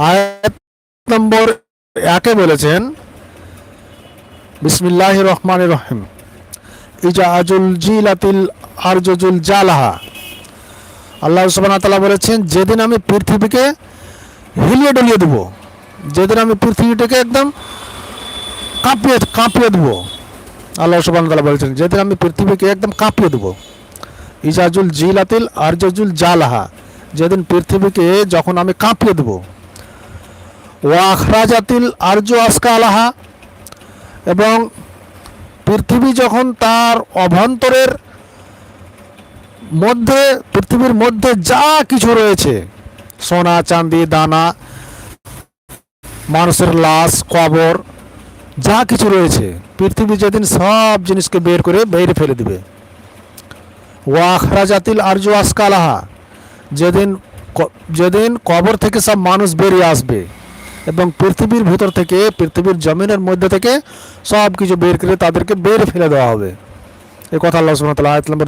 আয়াত নম্বর 1 বলেছেন, বিসমিল্লাহির রহমানির রহিম, ইজাজুল জিলাতিল আরজুল জালাহা। আল্লাহ সুবহানাহু ওয়া তাআলা বলেছেন, যেদিন আমি পৃথিবীকে হিলিয়ে ডলিয়ে দেবো, যেদিন আমি পৃথিবীটাকে একদম কাঁপিয়ে দেবো। আল্লাহ সুবহানাহু ওয়া তাআলা বলেছেন, যেদিন আমি পৃথিবীকে একদম কাঁপিয়ে দেবো। ইজাজুল জিলাতিল আরজুল জালাহা, যেদিন পৃথিবীকে যখন আমি কাঁপিয়ে দেবো। ওয়া আখরাজাতিল আরজু আসকালাহা, এবং পৃথিবী যখন তার অভ্যন্তরের মধ্যে, পৃথিবীর মধ্যে যা কিছু রয়েছে, সোনা চাঁদি দানা, মানুষের লাশ, কবর, যা কিছু রয়েছে, পৃথিবী যেদিন সব জিনিসকে বের করে বাইরে ফেলে দিবে। ওয়া আখরাজাতিল আরজু আসকালাহা, যেদিন কবর থেকে সব মানুষ বেরিয়ে আসবে এবং পৃথিবীর ভিতর থেকে, পৃথিবীর জমিনের মধ্যে থেকে সব কিছু বের করে তাদেরকে বের ফেলে দেওয়া হবে। এই কথা আল্লাহ সুবহানাহু ওয়া তাআলা আয়াত নম্বর